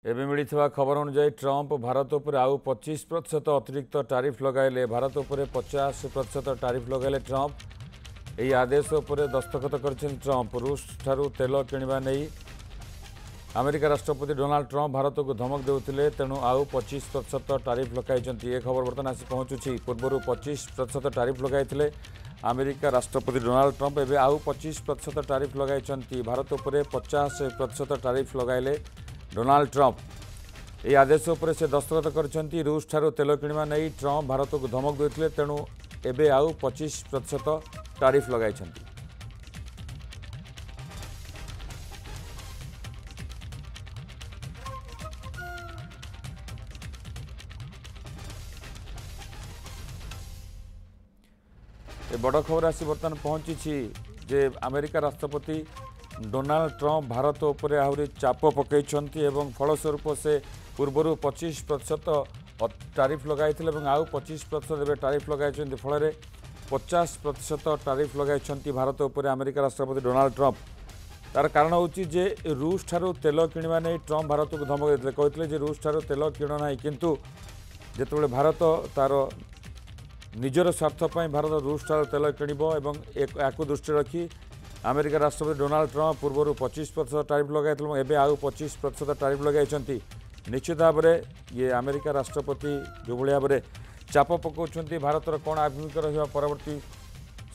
एबे मिलिथिबा खबर अनुसार ट्रंप भारत उपर आउ 25% अतिरिक्त टारिफ लगाइले। भारत उपर 50% टारिफ लगाइले ट्रंप। यही आदेश उपर दस्तखत कर ट्रंप। रूस ठारू तेल किणवा नहीं अमेरिका राष्ट्रपति डोनाल्ड ट्रंप भारत को धमक देउथिले, तेणु आउ 25% टारिफ लगाई। ये खबर बर्तमान आसी पहुंचुछि। पूर्व 25% टारिफ लगाई अमेरिका राष्ट्रपति डोनाल्ड ट्रंप एवं आउ 25% टारिफ लगाई। भारत उपर 50% टारिफ लगाइले डोनाल्ड ट्रंप। यह आदेश उपर से दस्तखत कर रूस ठारू तेल किणवा नहीं ट्रंप भारत को धमक देते, तेणु एबे आउ 25% टारिफ लगाई। बड़ खबर आसी बर्तमान पहुंची जे अमेरिका राष्ट्रपति डोनाल्ड ट्रंप भारत उपर आहरी चाप पकई फलस्वरूप से पूर्वर 25% टारिफ लगाई आउ 25% टारिफ लगाई। फल 50% टारिफ लगाई भारत उपर अमेरिका राष्ट्रपति डोनाल्ड ट्रंप। तार कारण होची जे रूस ठारू तेल किणवा नहीं ट्रंप भारत को धमक देते, कहते रूस ठारू तेल किण ना, किंतु जिते भारत तार निजर स्वार्थपाई भारत रूस ठारू तेल किणव या दृष्टि रखी अमेरिका राष्ट्रपति डोनाल्ड ट्रंप पूर्व 25% टारिफ लगाई एवं आउ 25% टारिफ लगाई। निश्चित भाव में ये अमेरिका राष्ट्रपति जो भाव में चाप पकाउछन्ति भारतर कौन आभिमुख्य रहा परवर्ती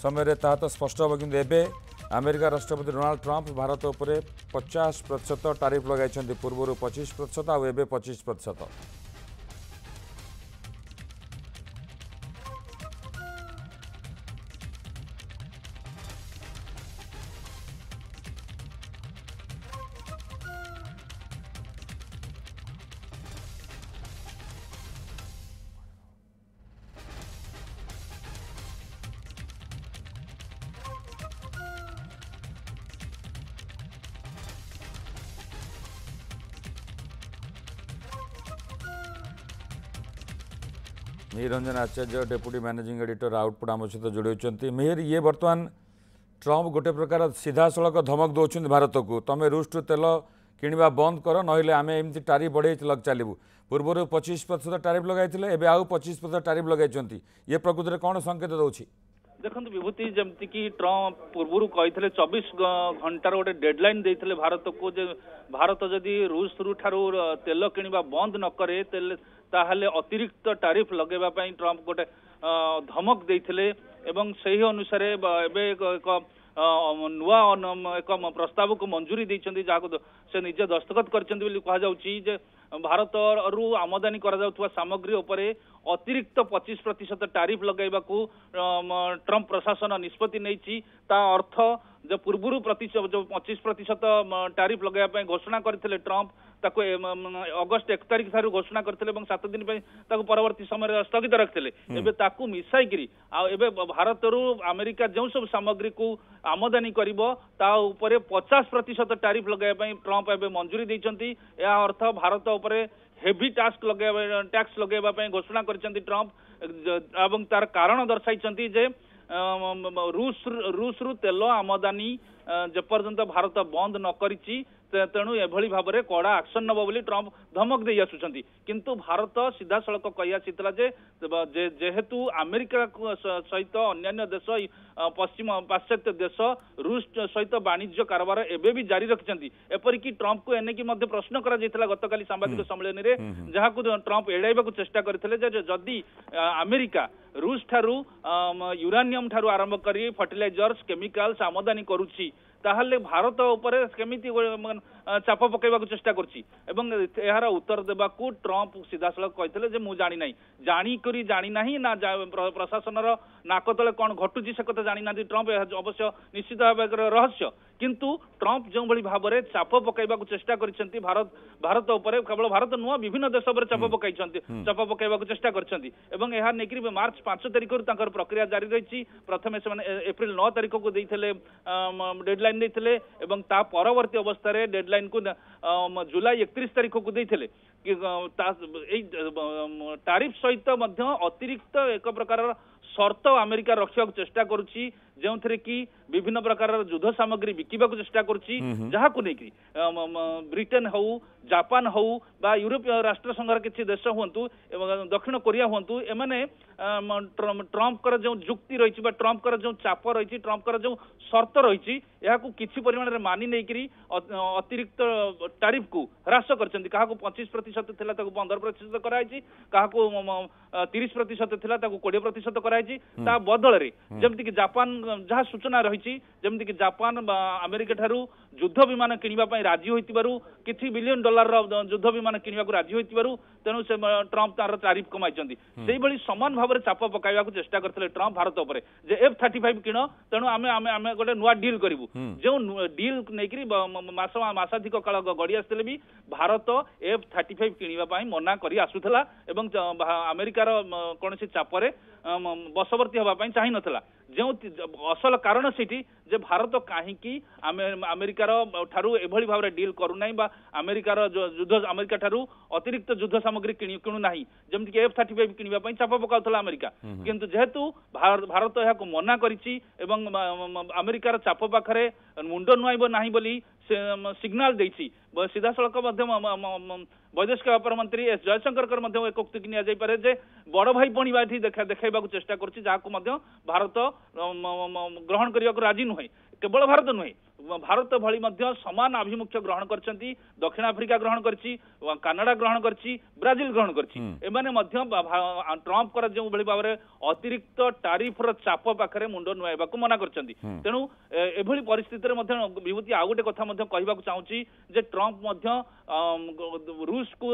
समय ता तो स्पष्ट हम, कि एवं अमेरिका राष्ट्रपति डोनाल्ड ट्रंप भारत उपर 50% टारिफ लगाई। पूर्व 25% आउ एवं 25%। मिहिर रंजन आचार्य डेप्यूटी मैनेजिंग एडिटर आउटपुट आम सहित जोड़ी। मिहिर, ये बर्तमान ट्रंप गोटे प्रकार सीधा सड़क धमक दौरान भारत को, तुम रूस टू तेल किणवा बंद कर ना आम एमती टारिफ बढ़े चलू। पूर्व 25% टारिफ लगाई आउ 25% टारिफ लगाई। ये प्रकृति में कौन संकेत दौर? देखो विभूति जमती कि ट्रंप पूर्व कहते 24 घंटार गोटे डेडलाइन देते भारत को, जे भारत जदि रूस ठारू तेल किणवा बंद न करे ताहले अतिरिक्त टारिफ लगेवा ट्रंप गोटे धमक देते एवं सही अनुसार एक नुआ एक प्रस्ताव को मंजूरी देइछन्ति, जहाँ से निजे दस्तखत कर भारत रु आमदानी करा सामग्री उपरे अतिरिक्त 25% टारिफ लगाइबा को ट्रंप प्रशासन निष्पत्ति नहीं। ता अर्थ जो पूर्व 25% टारिफ लगाइबा घोषणा करथिले ट्रंप ताको अगस्त 1 तारिख ठारू घोषणा करथिले 7 दिन ताको परवर्ती समय स्थगित रखथिले। एबे ताको मिसाई करी एबे भारत रु अमेरिका जो सब सामग्री को आमदानी करिवो ता उपरे 50% टारिफ लगाइबा ट्रंप एबे मंजूरी दैछन्ति। या अर्थ भारत उपरे हेवी टैक्स लगेवा घोषणा करछन्ति ट्रंप एवं तार कारण दर्शाइछन्ति जे रूस रु तेल आमदानी जेपर्यंत भारत बंद न करिछि तेणु एभली भाव में कड़ा एक्शन नब बोली ट्रंप धमक दे आसुचंती। किंतु भारत सीधा सड़क कही आसीला जे जेहेतु अमेरिका सहित अन्य देश पश्चिम पाश्चात्य देश रूस सहित वाणिज्य कारबार एबे भी जारी रखिछंती। एपरिकी ट्रंप को एने की मध्य प्रश्न करा जायतिला गतकाली सांबादिक सम्मेलन रे, जहाँ को ट्रंप एड़ाइबा को चेष्टा करथिले जे जदि अमेरिका रूस ठारू यूरानियम ठारू आरंभ करी फर्टिलाइजर्स केमिकल्स आमदानी करुछि ताहले भारत उपरे केमिति चाप पकईवा चेष्टा करछि। एवं यार उत्तर देबाकू ट्रंप सीधा सड़क कहते जे मु जानी नाही, जानी नाही ना प्रशासन नाक तले कौन घटुची से कथा जानी ना ट्रंप अवश्य निश्चित भाव रहस्य। किंतु ट्रंप जो भली भाव में चाप पकईवा चेष्टा करछन्ति भारत उपरे, केवल भारत नुआ विभिन्न देश पर चाप पकईवा चेष्टा करछन्ति। एवं यह नेकरी मार्च 5 तारिख तांकर प्रक्रिया जारी रही। प्रथमे से एप्रिल 9 तारिख को देइथिले डेडलाइन देइथिले एवं ता परवर्ती अवस्था रे डेडलाइन को जुलाई 31 तारिख को देइथिले कि टारिफ सहित मध्य अतिरिक्त एक प्रकार शर्त अमेरिका रखा चेष्टा करुच्ची जो कि विभिन्न प्रकार युद्ध सामग्री बिकवा चेष्टा करुच्ची जहाँ नहीं ब्रिटेन हो जापान हो बा यूरोपीय राष्ट्र संघर किसी देश हूँ दक्षिण कोरिया हूँ एमाने ट्रम्प जो जुक्ति रही ट्रम्प जो चाप रही ट्रम्प जो शर्त रही किसी परिमाण में मानि नहीं अतिरिक्त टारिफ को ह्रास कर 25% थिला 15% कराई क्या 30% थिला 20% कराई ता बदल रे जमती कि जापान जहाँ सूचना रही जमती कि जापान अमेरिका ठारू युद्ध विमान किनिबा राजी होइतिबारु किछि बिलियन डॉलर युद्ध विमान किनिबा को राजी होइतिबारु तेणु से ट्रम्प तार टारिफ कमाइछन्ती सेही भली समान भाव में चाप पकाइबा को चेष्टा करथिले ट्रम्प भारत ऊपर जे F-35 किण तेणु आमे आमे आमे गोटे नुआ डील करिवु जो डील नेकरी मासाधिक काल गड़ी आसले भी भारत F-35 किनिबा पई मना करी आसुथला एवं अमेरिकार कोनसी चापरे बसवर्ती हवा पई चाहि नथला जो असल कारण सेठी जे भारत कहीं अमेरिकार ठारू एभली भाव डील करू नाही बा अमेरिकार युद्ध अमेरिका ठारू अतिरिक्त युद्ध सामग्री किणु नाही जमति कि F-35 किनिबा पई चाप पकाउथला अमेरिका किंतु जेहेतु भारत यह मना करिछि एवं अमेरिकार चाप पाखरे मुंड नुआइबो नाही बोली सिग्नाल देछि सीधा सड़क वैदेशिक व्यापार मंत्री एस जयशंकर एक उक्ति नि पारे जे बड़ भाई बणी बाठी देखा चेष्टा कर भारत ग्रहण करने को राजी नुहे केवल भारत नुहे भारत भली समान आभिमुख्य ग्रहण करछंती दक्षिण आफ्रिका ग्रहण करछि कनाडा ग्रहण करछि ब्राजिल ग्रहण करछि एमाने ट्रम्प कर जो भली भाव अतिरिक्त टारिफ र चाप पाखरे मुंड नुआइबा को मना करछंती तेणु एभली परिस्थिति रे विभूति आ गोटे कथा कहबा को चाहूची जे ट्रम्प रूस को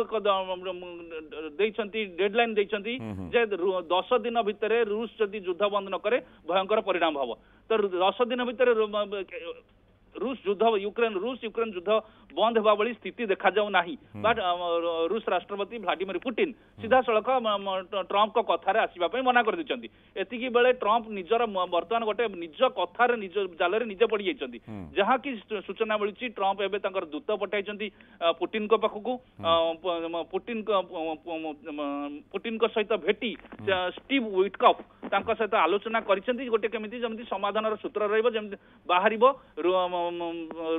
डेडलाइन देइछंती जे 10 दिन भितर रूस जदि युद्ध बंद न करे भयंकर परिणाम हबो तो 10 दिन भितर रूस यूक्रेन युद्ध बंद होगा भली स्थिति देखा जाऊ नाही बट रूस राष्ट्रपति व्लादिमीर पुतिन सीधा सड़क ट्रम्प को कथार आसवा मना कर देछंती एतिकी बेले ट्रम्प निजर वर्तमान गोटे निज कथार निज जाल निजे पड़ जाइछंती जहाँ कि सूचना मिली ट्रम्प एबे तांकर दूत पठाइछंती पुतिन को पाखकू पुतिन को सहित भेटी स्टीव विटकॉफ तांका सहित आलोचना करिसेंती गोटे केमिति जमिति समाधानर सूत्र रहइबो जमिति बाहरिबो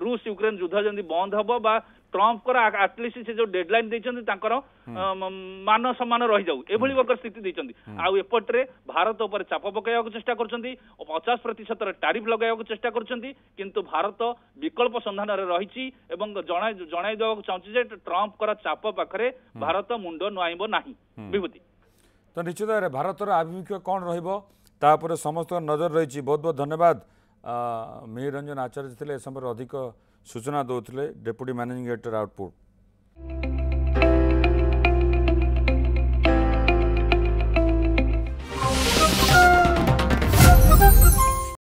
रूस यूक्रेन युद्ध जमिति बंद हबो बा ट्रम्प कर एटलिस्ट से जो डेडलाइन देइछंती तांकर मान सम्मान रही जाऊ एभली प्रकार स्थिति देइछंती आ एपटरे भारत ऊपर चाप पकाइबा को चेष्टा करछंती 50% टारिफ लगाइबा को चेष्टा करछंती किंतु भारत विकल्प संधान रे रहिछि एवं जणाई देबा को चाहछि जे ट्रम्प कर चाप पाखरे भारत मुंड नुआइबो नाही विभूति तो निश्चित भाव भारतर आभिमुख्य कौन रहा समस्त नजर रही बहुत बहुत धन्यवाद मिहिर रंजन आचार्य थे ए समय अधिक सूचना दौले डेप्यूटी मैनेजिंग एडिटर आउटपुट।